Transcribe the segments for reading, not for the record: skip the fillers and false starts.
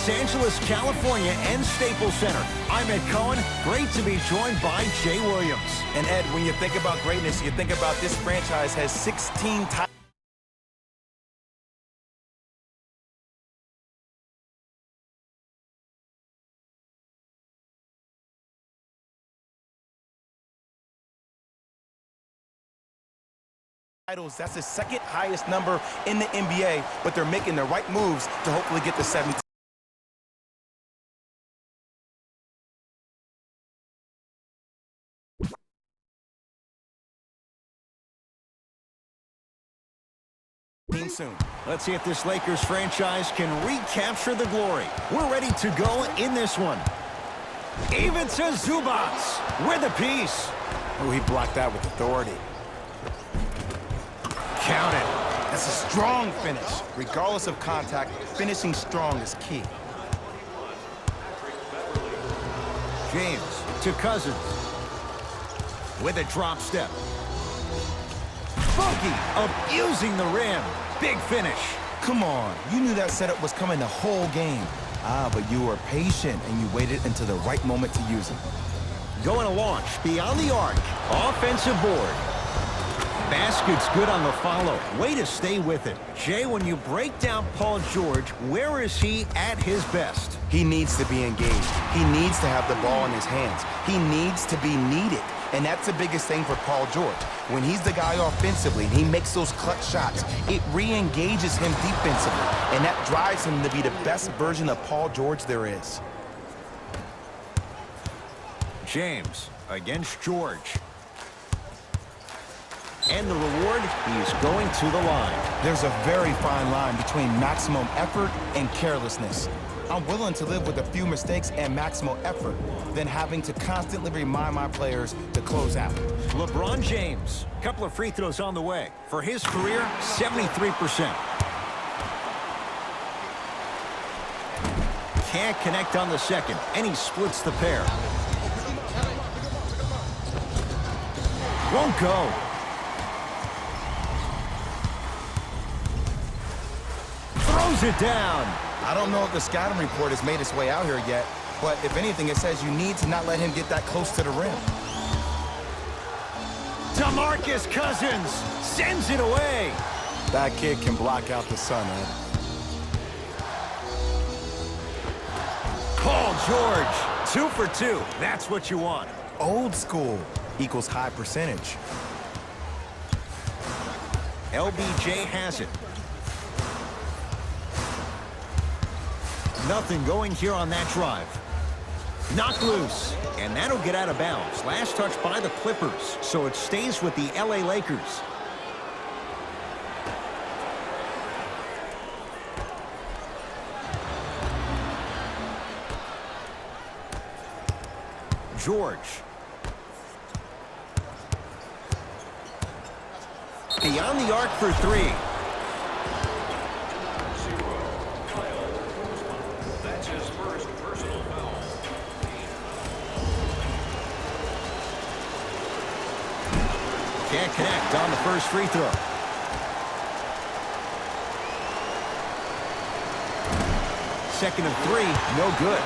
Los Angeles, California, and Staples Center. I'm Ed Cohen. Great to be joined by Jay Williams. And Ed, when you think about greatness, you think about this franchise has 16 titles. That's the second highest number in the NBA, but they're making the right moves to hopefully get to 17. Soon. Let's see if this Lakers franchise can recapture the glory. We're ready to go in this one. Even to Zubats with a piece. Oh, he blocked that with authority. Count it. That's a strong finish. Regardless of contact, finishing strong is key. James to Cousins with a drop step. Boogie abusing the rim. Big finish. Come on, you knew that setup was coming the whole game. But you were patient and you waited until the right moment to use it. Going to launch beyond the arc. Offensive board. Basket's good on the follow. Way to stay with it. Jay, when you break down Paul George, where is he at his best? He needs to be engaged. He needs to have the ball in his hands. He needs to be needed. And that's the biggest thing for Paul George. When he's the guy offensively and he makes those clutch shots, it re-engages him defensively. And that drives him to be the best version of Paul George there is. James against George. And the reward, he's going to the line. There's a very fine line between maximum effort and carelessness. I'm willing to live with a few mistakes and maximal effort than having to constantly remind my players to close out. LeBron James, a couple of free throws on the way. For his career, 73%. Can't connect on the second, and he splits the pair. Won't go. Throws it down. I don't know if the scouting report has made its way out here yet, but if anything, it says you need to not let him get that close to the rim. DeMarcus Cousins sends it away. That kid can block out the sun, Ed. Paul George, 2 for 2. That's what you want. Old school equals high percentage. LBJ has it. Nothing going here on that drive. Knocked loose, and that'll get out of bounds. Last touch by the Clippers, so it stays with the LA Lakers. George. Beyond the arc for 3. Can't connect on the first free throw. Second and 3, no good.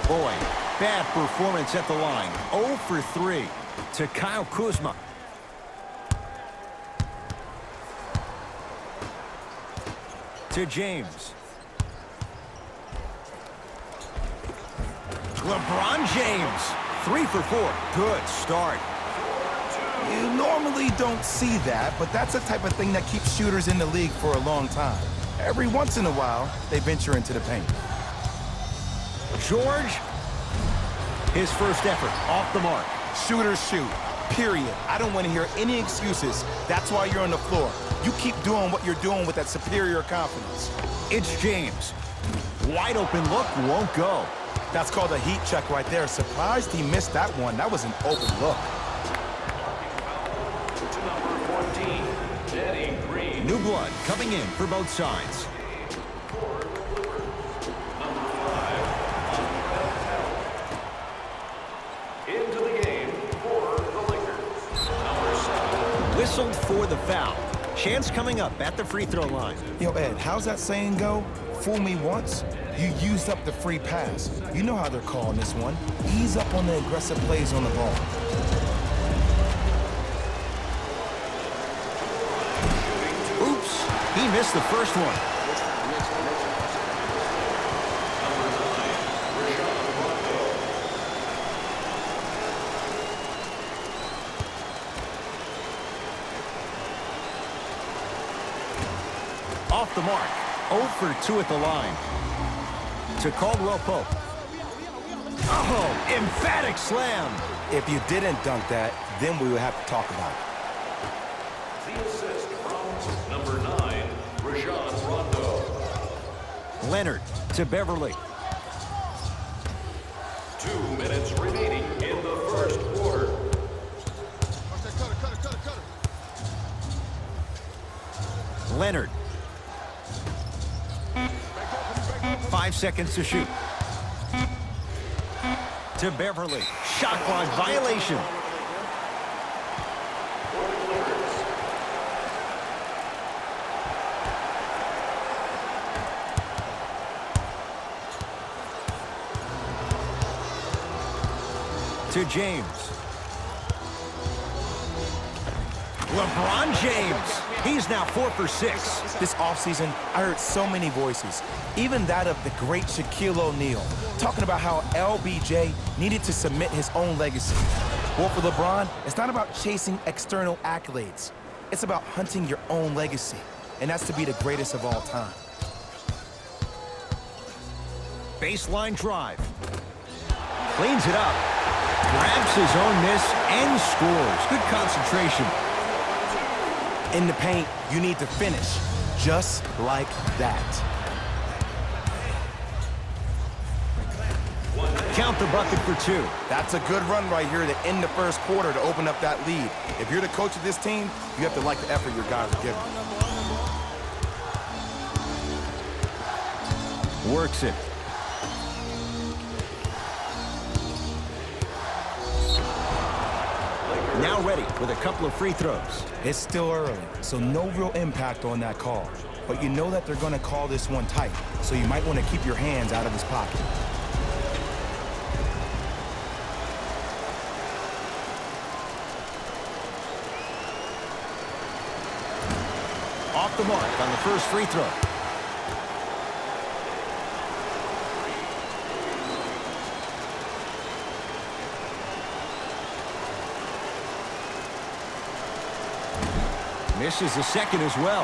Boy, bad performance at the line. 0 for 3 to Kyle Kuzma. To James. LeBron James, 3 for 4. Good start. You normally don't see that, but that's the type of thing that keeps shooters in the league for a long time. Every once in a while, they venture into the paint. George, his first effort, off the mark. Shooters shoot, period. I don't want to hear any excuses. That's why you're on the floor. You keep doing what you're doing with that superior confidence. It's James. Wide open look, won't go. That's called a heat check right there. Surprised he missed that one. That was an open look. New blood coming in for both sides. Into the game whistled for the foul. Chance coming up at the free throw line. Yo, Ed, how's that saying go? Fool me once, you used up the free pass. You know how they're calling this one. Ease up on the aggressive plays on the ball. Oops, he missed the first one. Off the mark. 0 for 2 at the line. To Caldwell Pope. Oh, emphatic slam. If you didn't dunk that, then we would have to talk about it. The assist from number 9, Rajon Rondo. Leonard to Beverly. 2 minutes remaining in the first quarter. Leonard. 5 seconds to shoot. To Beverly. Shot clock violation. To James. LeBron James. He's now 4 for 6. This offseason, I heard so many voices, even that of the great Shaquille O'Neal, talking about how LBJ needed to submit his own legacy. Well, for LeBron, it's not about chasing external accolades. It's about hunting your own legacy, and that's to be the greatest of all time. Baseline drive. Cleans it up. Grabs his own miss and scores. Good concentration. In the paint, you need to finish just like that. Count the bucket for 2. That's a good run right here to end the first quarter to open up that lead. If you're the coach of this team, you have to like the effort your guys are giving. Works it. Now ready with a couple of free throws. It's still early, so no real impact on that call. But you know that they're going to call this one tight, so you might want to keep your hands out of his pocket. Off the mark on the first free throw. Misses the second as well.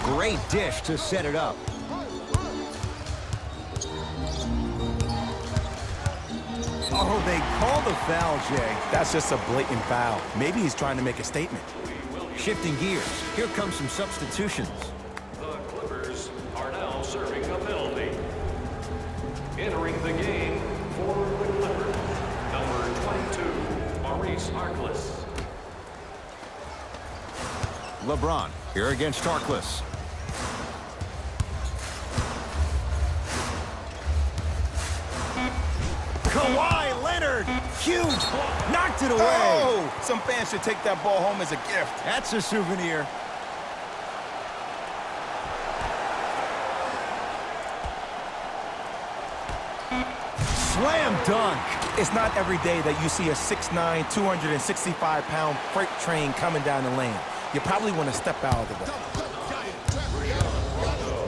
Great dish to set it up. Oh, they call the foul, Jay. That's just a blatant foul. Maybe he's trying to make a statement. Shifting gears. Here comes some substitutions. The Clippers are now serving a penalty. Entering the game for the Clippers, number 22, Maurice Harkless. LeBron here against Harkless. Kawhi Leonard, huge block, knocked it away. Oh, some fans should take that ball home as a gift. That's a souvenir. Slam dunk. It's not every day that you see a 6'9", 265-pound freight train coming down the lane. You probably want to step out of the way.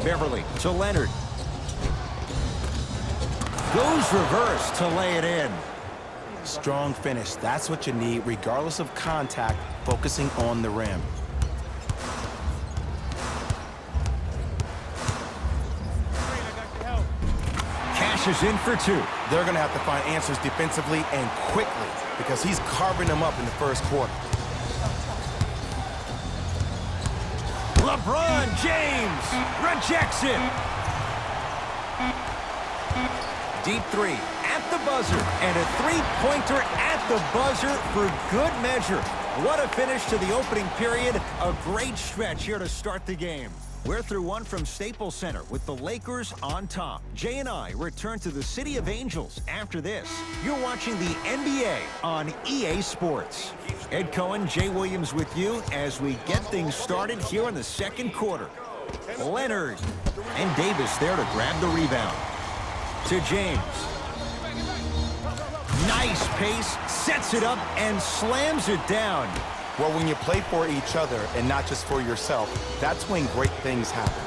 Beverly to Leonard. Goes reverse to lay it in. Strong finish. That's what you need, regardless of contact, focusing on the rim. Cashes in for 2. They're going to have to find answers defensively and quickly because he's carving them up in the first quarter. LeBron James rejects it. Deep 3 at the buzzer, and a 3-pointer at the buzzer for good measure. What a finish to the opening period. A great stretch here to start the game. We're through one from Staples Center with the Lakers on top. Jay and I return to the City of Angels after this. You're watching the NBA on EA Sports. Ed Cohen, Jay Williams with you as we get things started here in the second quarter. Leonard and Davis there to grab the rebound. To James. Nice pace, sets it up and slams it down. Well, when you play for each other and not just for yourself, that's when great things happen.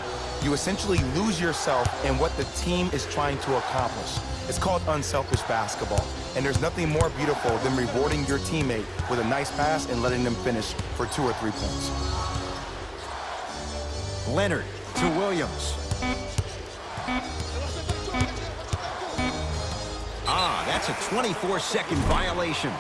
You essentially lose yourself in what the team is trying to accomplish. It's called unselfish basketball. And there's nothing more beautiful than rewarding your teammate with a nice pass and letting them finish for 2 or 3 points. Leonard to Williams. That's a 24-second violation.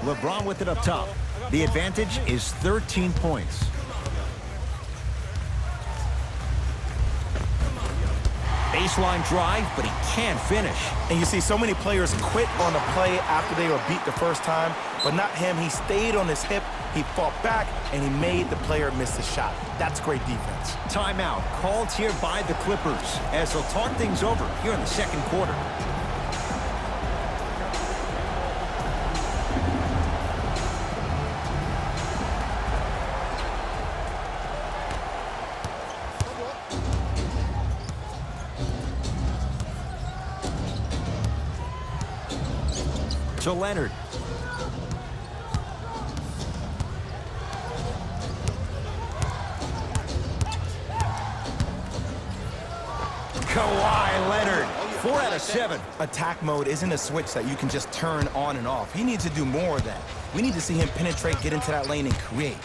LeBron with it up top. The advantage is 13 points. Baseline drive, but he can't finish. And you see so many players quit on a play after they were beat the first time, but not him. He stayed on his hip, he fought back, and he made the player miss the shot. That's great defense. Timeout called here by the Clippers as they'll talk things over here in the second quarter. To Leonard. Kawhi Leonard, 4 out of 7. Attack mode isn't a switch that you can just turn on and off. He needs to do more of that. We need to see him penetrate, get into that lane, and create.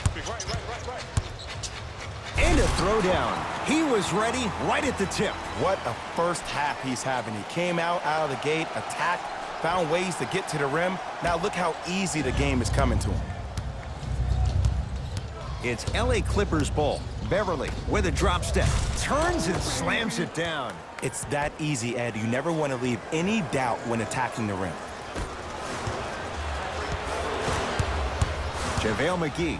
And a throwdown. He was ready right at the tip. What a first half he's having. He came out of the gate, attacked, found ways to get to the rim. Now look how easy the game is coming to him. It's LA Clippers ball. Beverly with a drop step. Turns and slams it down. It's that easy, Ed. You never want to leave any doubt when attacking the rim. JaVale McGee.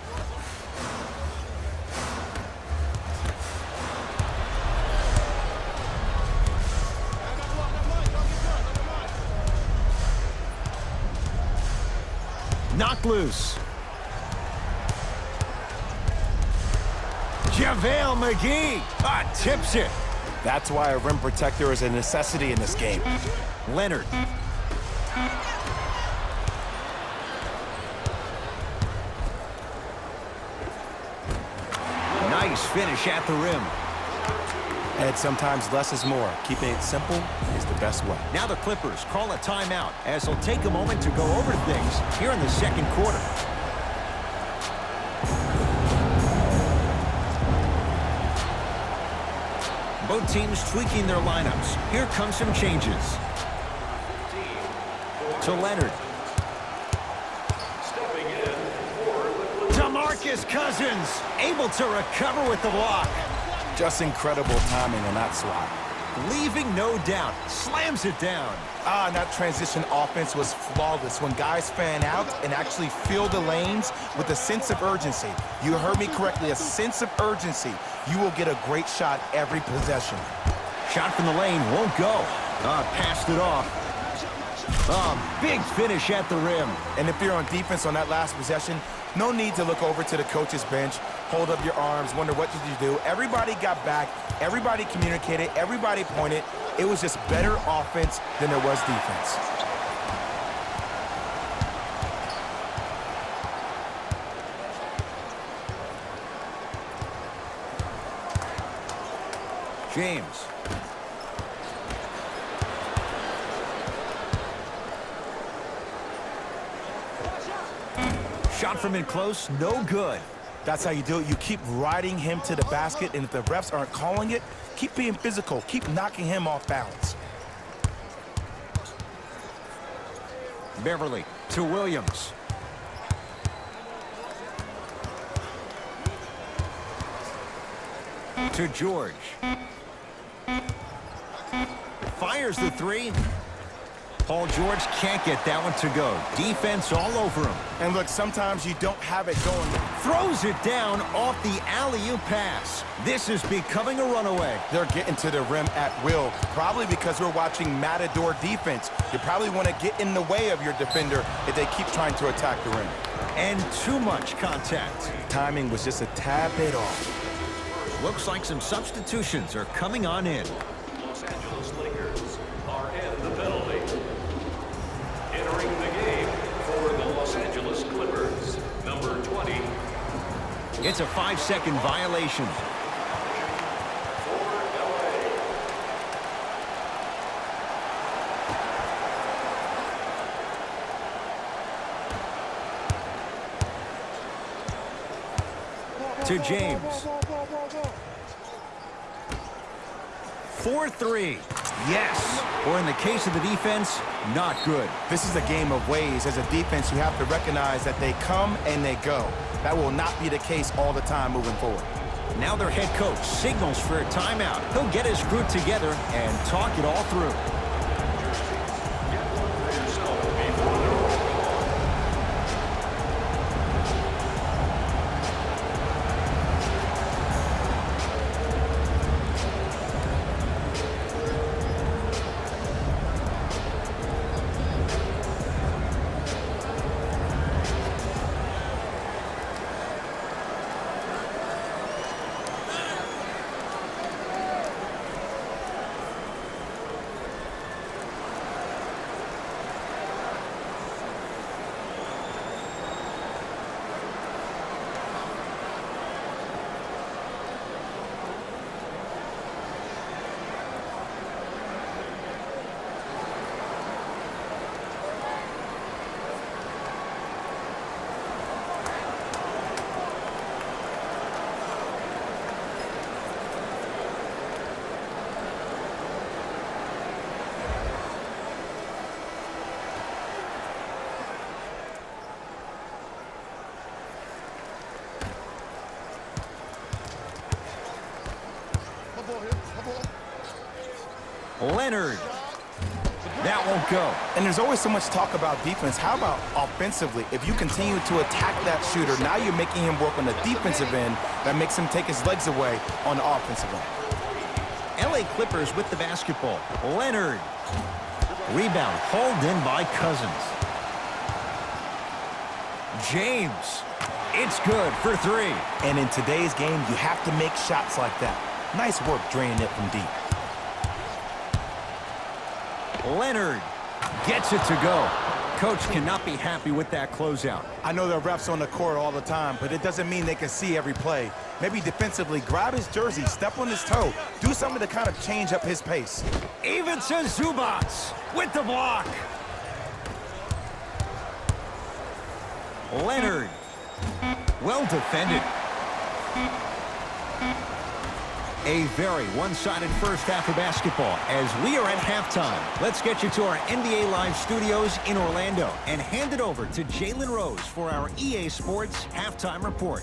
Knocked loose. JaVale McGee tips it. That's why a rim protector is a necessity in this game. Leonard. Nice finish at the rim. Ed, sometimes less is more. Keeping it simple is the best way. Now the Clippers call a timeout as they'll take a moment to go over things here in the second quarter. Both teams tweaking their lineups. Here come some changes. To Leonard. DeMarcus Cousins able to recover with the block. Just incredible timing on that swat. Leaving no doubt. Slams it down. And that transition offense was flawless. When guys fan out and actually fill the lanes with a sense of urgency. You heard me correctly, a sense of urgency. You will get a great shot every possession. Shot from the lane won't go. Passed it off. Big finish at the rim. And if you're on defense on that last possession, no need to look over to the coach's bench, hold up your arms, wonder what did you do. Everybody got back, everybody communicated, everybody pointed. It was just better offense than there was defense. James. Shot from in close, no good. That's how you do it. You keep riding him to the basket, and if the refs aren't calling it, keep being physical. Keep knocking him off balance. Beverly to Williams. To George. Fires the three. Paul George can't get that one to go. Defense all over him. And look, sometimes you don't have it going. Throws it down off the alley-oop pass. This is becoming a runaway. They're getting to the rim at will, probably because we're watching Matador defense. You probably want to get in the way of your defender if they keep trying to attack the rim. And too much contact. Timing was just a tad bit off. Looks like some substitutions are coming on in. Los Angeles Lakers are in the penalty. Entering the game for the Los Angeles Clippers, number 20. It's a 5-second violation. For LA. To James. 4-3. Yes. Or in the case of the defense, not good. This is a game of ways. As a defense, you have to recognize that they come and they go. That will not be the case all the time moving forward. Now their head coach signals for a timeout. He'll get his group together and talk it all through. Get one for yourself before the roll call. Leonard. That won't go. And there's always so much talk about defense. How about offensively? If you continue to attack that shooter, now you're making him work on the defensive end. That makes him take his legs away on the offensive end. LA Clippers with the basketball. Leonard. Rebound hauled in by Cousins. James. It's good for 3. And in today's game, you have to make shots like that. Nice work draining it from deep. Leonard gets it to go. Coach cannot be happy with that closeout. I know there are refs on the court all the time, but it doesn't mean they can see every play. Maybe defensively, grab his jersey, step on his toe, do something to kind of change up his pace. Even to Zubats with the block. Leonard. Well defended. A very one-sided first half of basketball as we are at halftime. Let's get you to our NBA Live studios in Orlando and hand it over to Jalen Rose for our EA Sports halftime report.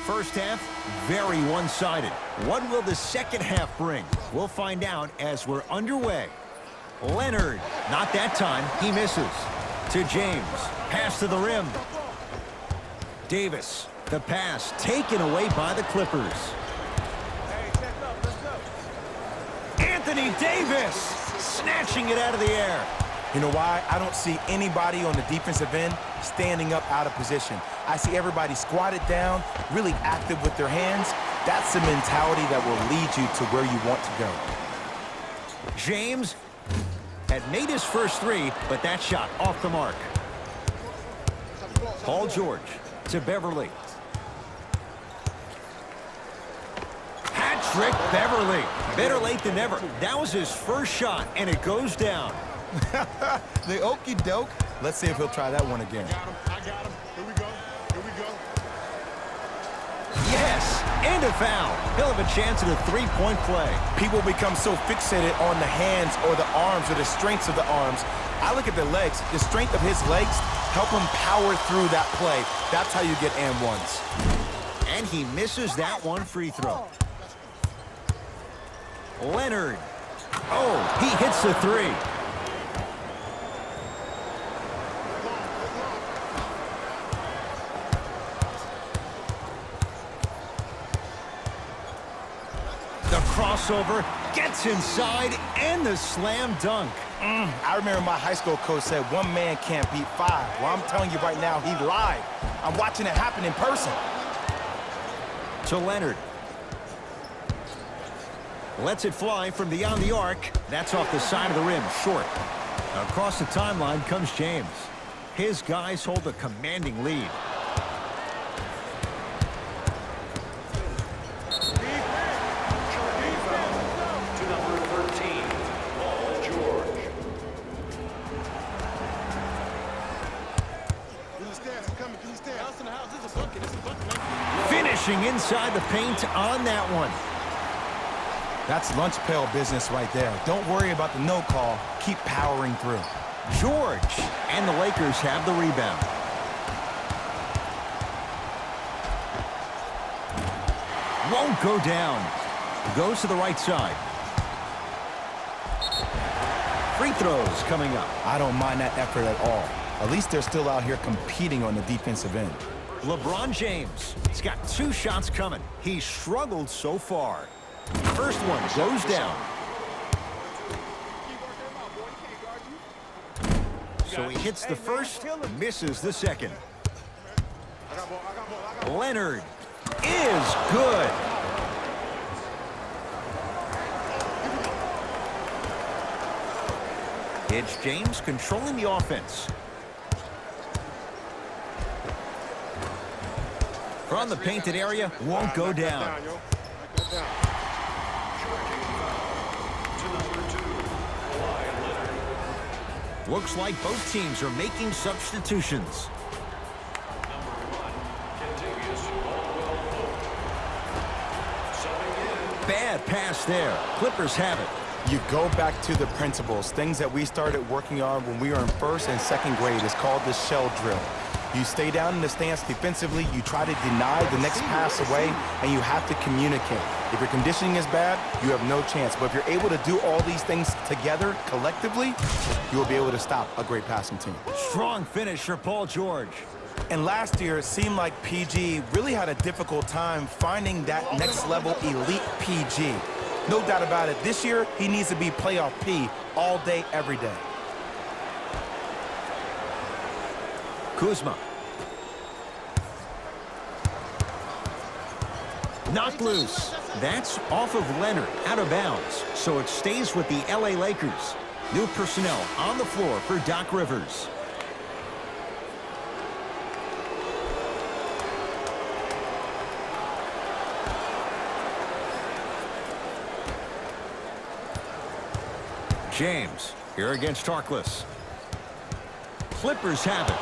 First half, very one-sided. What will the second half bring? We'll find out as we're underway. Leonard, not that time, he misses. To James, pass to the rim. Davis, the pass taken away by the Clippers. Anthony Davis snatching it out of the air. You know why? I don't see anybody on the defensive end standing up out of position. I see everybody squatted down, really active with their hands. That's the mentality that will lead you to where you want to go. James had made his first 3, but that shot off the mark. Paul George to Beverly. Hat-trick Beverly. Better late than never. That was his first shot, and it goes down. The okie doke. Let's see if he'll try that one again. I got him. Here we go. Here we go. Yes, and a foul. He'll have a chance at a 3-point play. People become so fixated on the hands or the arms or the strengths of the arms. I look at the legs. The strength of his legs help him power through that play. That's how you get and ones. And he misses that one free throw. Leonard. Oh, he hits the 3. crossover, gets inside, and the slam dunk. I remember my high school coach said one man can't beat five. Well, I'm telling you right now, he lied. I'm watching it happen in person. To Leonard. Lets it fly from beyond the arc. That's off the side of the rim, short. Across the timeline comes James. His guys hold a commanding lead. To number 13, Paul George. Can you stand? I'm coming. Can you stand? House in the house. This is a bucket. This is a bucket, man. Finishing inside the paint on that one. That's lunch pail business right there. Don't worry about the no call. Keep powering through. George, and the Lakers have the rebound. Won't go down. Goes to the right side. Free throws coming up. I don't mind that effort at all. At least they're still out here competing on the defensive end. LeBron James. He's got 2 shots coming. He's struggled so far. First one goes down. So he hits the first, misses the second. Leonard is good. It's James controlling the offense. From the painted area, won't go down. Looks like both teams are making substitutions. Bad pass there. Clippers have it. You go back to the principles, things that we started working on when we were in first and second grade. It's called the shell drill. You stay down in the stance defensively, you try to deny the next pass away, and you have to communicate. If your conditioning is bad, you have no chance. But if you're able to do all these things together, collectively, you will be able to stop a great passing team. Strong finish for Paul George. And last year, it seemed like PG really had a difficult time finding that next level elite PG. No doubt about it, this year, he needs to be playoff P all day, every day. Kuzma. Knocked loose. That's off of Leonard, out of bounds. So it stays with the LA Lakers. New personnel on the floor for Doc Rivers. James, here against Harkless. Clippers have it.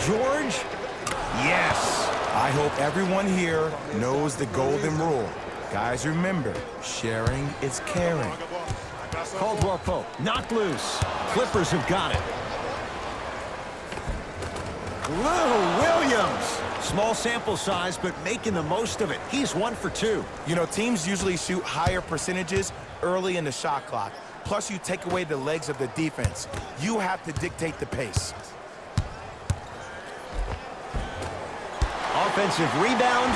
George? Yes. I hope everyone here knows the golden rule. Guys, remember, sharing is caring. Caldwell Pope, knocked loose. Clippers have got it. Lou Williams. Small sample size, but making the most of it. He's 1 for 2. You know, teams usually shoot higher percentages early in the shot clock. Plus, you take away the legs of the defense. You have to dictate the pace. Offensive rebound,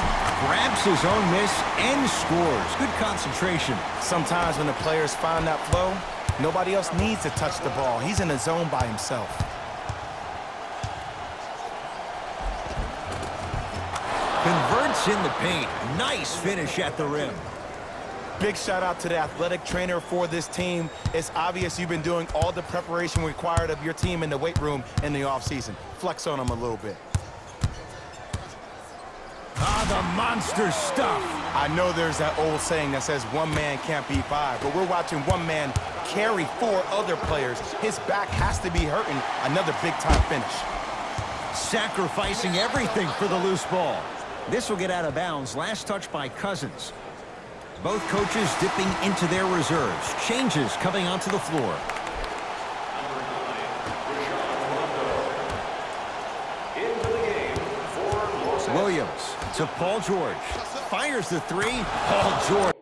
grabs his own miss, and scores. Good concentration. Sometimes when the players find that flow, nobody else needs to touch the ball. He's in the zone by himself. Converts in the paint. Nice finish at the rim. Big shout out to the athletic trainer for this team. It's obvious you've been doing all the preparation required of your team in the weight room in the offseason. Flex on them a little bit. Ah, the monster stuff. I know there's that old saying that says one man can't beat five, but we're watching one man carry 4 other players. His back has to be hurting. Another big-time finish. Sacrificing everything for the loose ball. This will get out of bounds. Last touch by Cousins. Both coaches dipping into their reserves. Changes coming onto the floor. Into the game for Los Angeles. Williams to Paul George. Fires the 3. Paul George.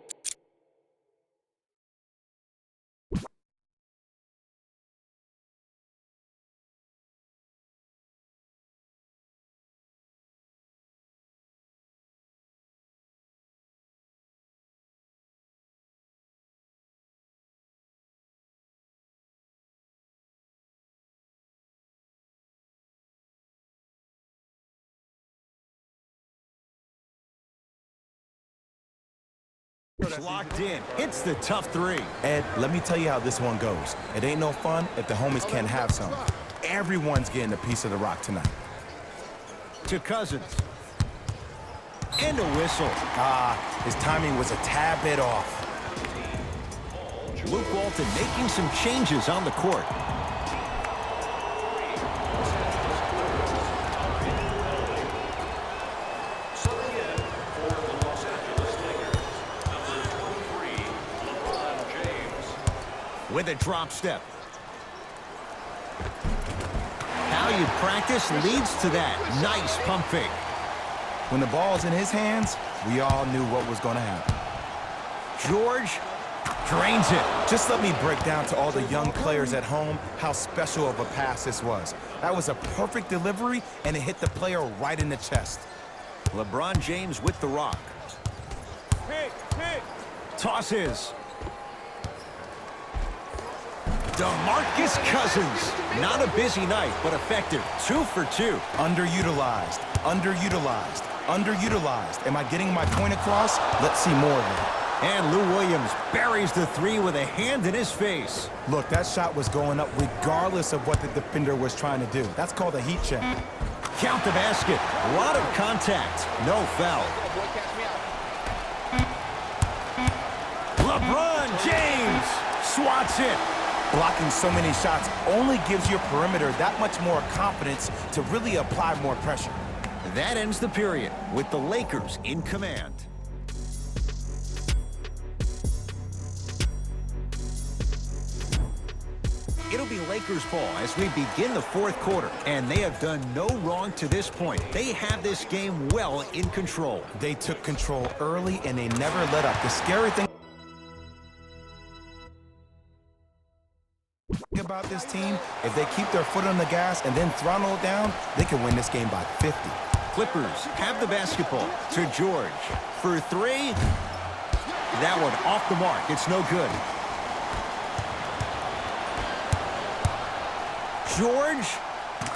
It's locked in. Hits the tough three. Ed, let me tell you how this one goes. It ain't no fun if the homies can't have some. Everyone's getting a piece of the rock tonight. To Cousins. And a whistle. His timing was a tad bit off. Luke Walton making some changes on the court. Subbing in for the Los Angeles Lakers, number 23, LeBron James. With a drop step. How you practice leads to that. Nice pump fake. When the ball's in his hands, we all knew what was going to happen. George drains it. Just let me break down to all the young players at home how special of a pass this was. That was a perfect delivery, and it hit the player right in the chest. LeBron James with the rock. Tosses. DeMarcus Cousins. Not a busy night, but effective. 2 for 2. Underutilized, underutilized, underutilized. Am I getting my point across? Let's see more of it. And Lou Williams buries the three with a hand in his face. Look, that shot was going up regardless of what the defender was trying to do. That's called a heat check. Count the basket. A lot of contact. No foul. LeBron James swats it. Blocking so many shots only gives your perimeter that much more confidence to really apply more pressure. That ends the period with the Lakers in command. It'll be Lakers ball as we begin the fourth quarter, and they have done no wrong to this point. They have this game well in control. They took control early, and they never let up. The scary thing about this team, if they keep their foot on the gas and then throttle it down, they can win this game by 50. Clippers have the basketball to George for three. That one off the mark. It's no good. George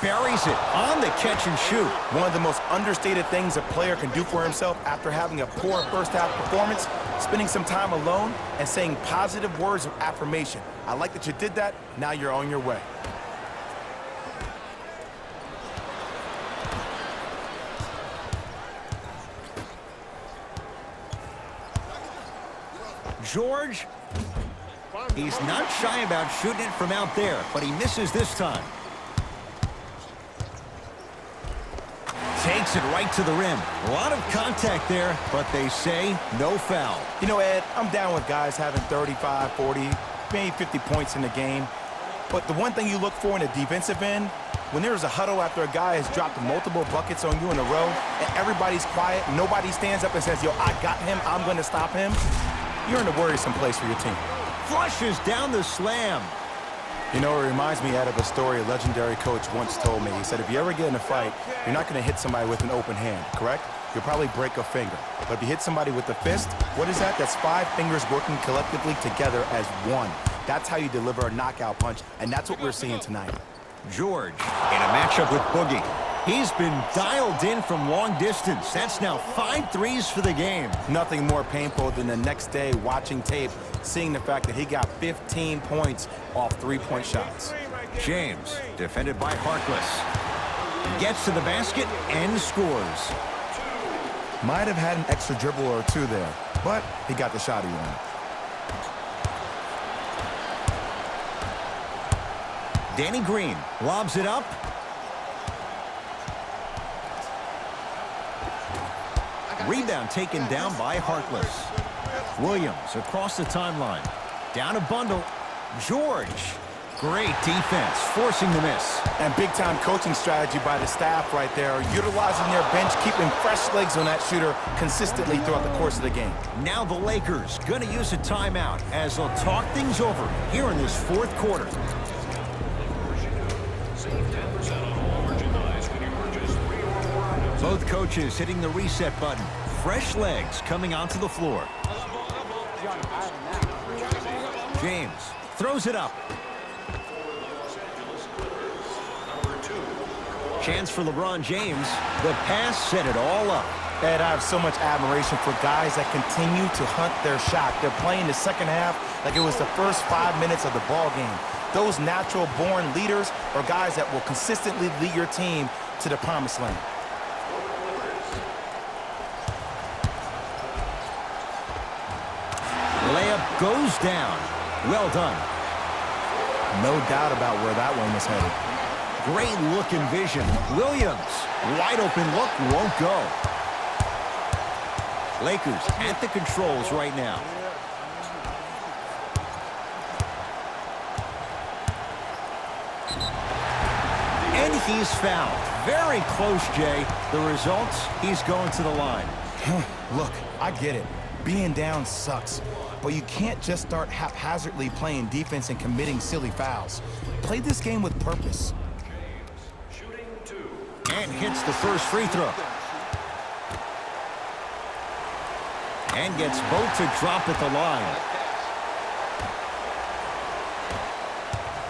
buries it on the catch and shoot. One of the most understated things a player can do for himself after having a poor first-half performance, spending some time alone and saying positive words of affirmation. I like that you did that. Now you're on your way. George, he's not shy about shooting it from out there, but he misses this time. Takes it right to the rim. A lot of contact there, but they say no foul. You know, Ed, I'm down with guys having 35, 40, maybe 50 points in the game. But the one thing you look for in a defensive end, when there's a huddle after a guy has dropped multiple buckets on you in a row, and everybody's quiet, nobody stands up and says, yo, I got him, I'm going to stop him, you're in a worrisome place for your team. Flushes down the slam. You know, it reminds me, Ed, of a story a legendary coach once told me. He said, if you ever get in a fight, you're not going to hit somebody with an open hand, correct? You'll probably break a finger. But if you hit somebody with a fist, what is that? That's 5 fingers working collectively together as one. That's how you deliver a knockout punch, and that's what we're seeing tonight. George in a matchup with Boogie. He's been dialed in from long distance. That's now 5 threes for the game. Nothing more painful than the next day watching tape, seeing the fact that he got 15 points off 3-point shots. James, defended by Harkless, gets to the basket and scores. Might have had an extra dribble or two there, but he got the shot he wanted. Danny Green lobs it up. Rebound taken down by Harkless. Williams across the timeline. Down a bundle. George. Great defense, forcing the miss. And big-time coaching strategy by the staff right there, utilizing their bench, keeping fresh legs on that shooter consistently throughout the course of the game. Now the Lakers going to use a timeout as they'll talk things over here in this fourth quarter. Save 10% on all merchandise when you purchase 3 or more items. Both coaches hitting the reset button. Fresh legs coming onto the floor. James throws it up. Chance for LeBron James. The pass set it all up. Ed, I have so much admiration for guys that continue to hunt their shot. They're playing the second half like it was the first 5 minutes of the ball game. Those natural-born leaders are guys that will consistently lead your team to the promised land. Layup goes down. Well done. No doubt about where that one was headed. Great look and vision. Williams, wide open look, won't go. Lakers at the controls right now. And he's fouled. Very close, Jay. The results, he's going to the line. Look, I get it. Being down sucks. But you can't just start haphazardly playing defense and committing silly fouls. Play this game with purpose. Shooting 2. And hits the first free throw. And gets both to drop at the line.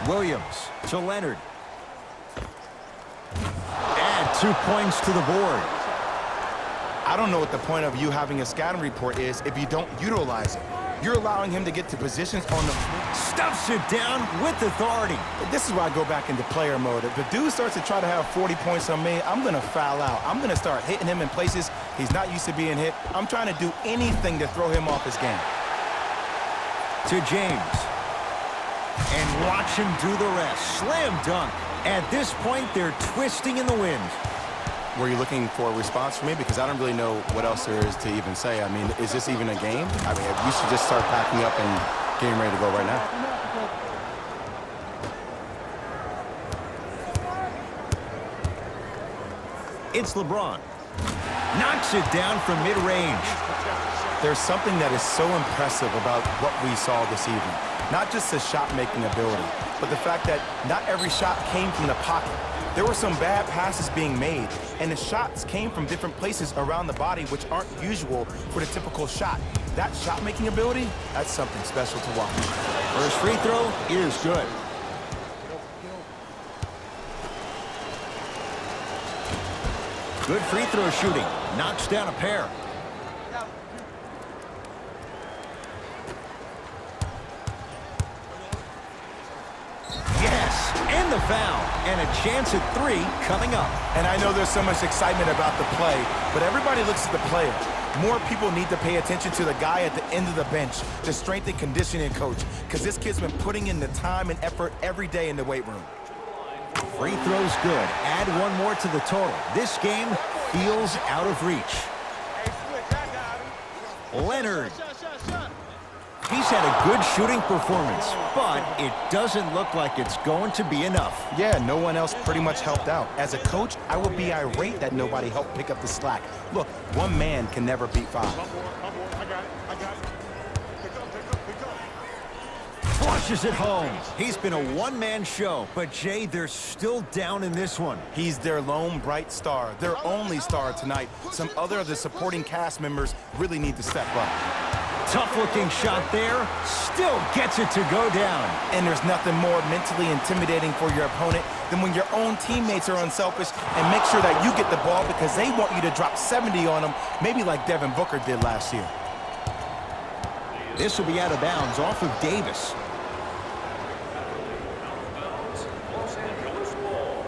Williams to Leonard. Add 2 points to the board. I don't know what the point of you having a scouting report is if you don't utilize it. You're allowing him to get to positions on the floor. Stuffs it down with authority. This is where I go back into player mode. If the dude starts to try to have 40 points on me, I'm going to foul out. I'm going to start hitting him in places he's not used to being hit. I'm trying to do anything to throw him off his game. To James. And watch him do the rest. Slam dunk. At this point, they're twisting in the wind. Were you looking for a response from me? Because I don't really know what else there is to even say. I mean, is this even a game? I mean, you should just start packing up and getting ready to go right now. It's LeBron. Knocks it down from mid-range. There's something that is so impressive about what we saw this evening. Not just the shot-making ability, but the fact that not every shot came from the pocket. There were some bad passes being made, and the shots came from different places around the body, which aren't usual for the typical shot. That shot-making ability, that's something special to watch. First free throw is good. Good free throw shooting. Knocks down a pair. Yes, and the foul. And a chance at 3 coming up. And I know there's so much excitement about the play, but everybody looks at the player. More people need to pay attention to the guy at the end of the bench, the strength and conditioning coach, because this kid's been putting in the time and effort every day in the weight room. Free throw's good. Add 1 more to the total. This game feels out of reach. Leonard. He's had a good shooting performance, but it doesn't look like it's going to be enough. Yeah, no one else pretty much helped out. As a coach, I would be irate that nobody helped pick up the slack. Look, one man can never beat 5. I got it. Pick up. Flushes it home. He's been a one-man show, but Jay, they're still down in this one. He's their lone bright star, their only star tonight. Some other of the supporting cast members really need to step up. Tough-looking shot there. Still gets it to go down. And there's nothing more mentally intimidating for your opponent than when your own teammates are unselfish and make sure that you get the ball because they want you to drop 70 on them, maybe like Devin Booker did last year. This will be out of bounds off of Davis. Los Angeles ball.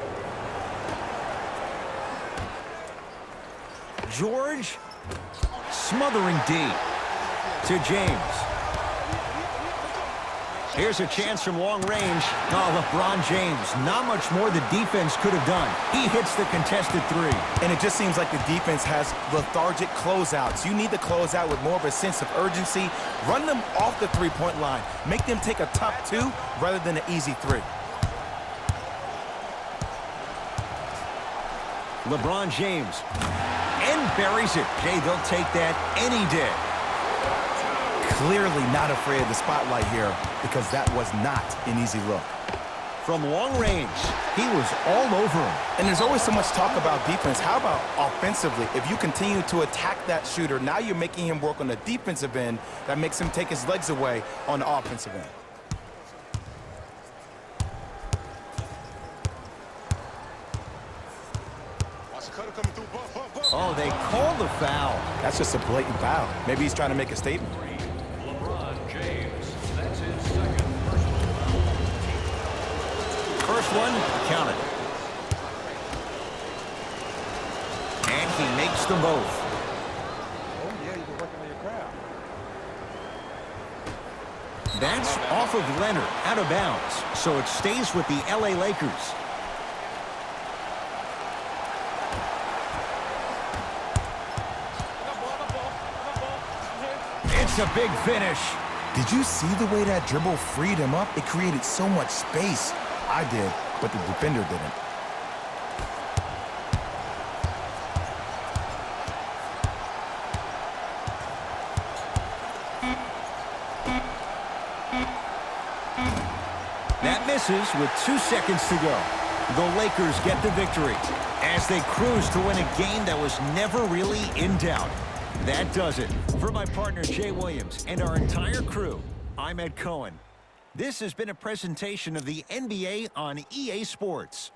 George smothering D to James. Here's a chance from long range. Oh, LeBron James, not much more the defense could have done. He hits the contested 3. And it just seems like the defense has lethargic closeouts. You need to close out with more of a sense of urgency. Run them off the three-point line. Make them take a tough 2 rather than an easy 3. LeBron James. And buries it. Jay, they'll take that any day. Clearly not afraid of the spotlight here because that was not an easy look. From long range, he was all over him. And there's always so much talk about defense. How about offensively? If you continue to attack that shooter, now you're making him work on the defensive end. That makes him take his legs away on the offensive end. Watch the cutter coming through. Buff. Oh, they called the foul. That's just a blatant foul. Maybe he's trying to make a statement. LeBron James. That's his second personal foul. First one, counted. And he makes them both. Oh, yeah, you've been working on your craft. That's off of Leonard, out of bounds. So it stays with the LA Lakers. It's a big finish. Did you see the way that dribble freed him up? It created so much space. I did, but the defender didn't. That misses with 2 seconds to go. The Lakers get the victory as they cruise to win a game that was never really in doubt. That does it. For my partner, Jay Williams, and our entire crew, I'm Ed Cohen. This has been a presentation of the NBA on EA Sports.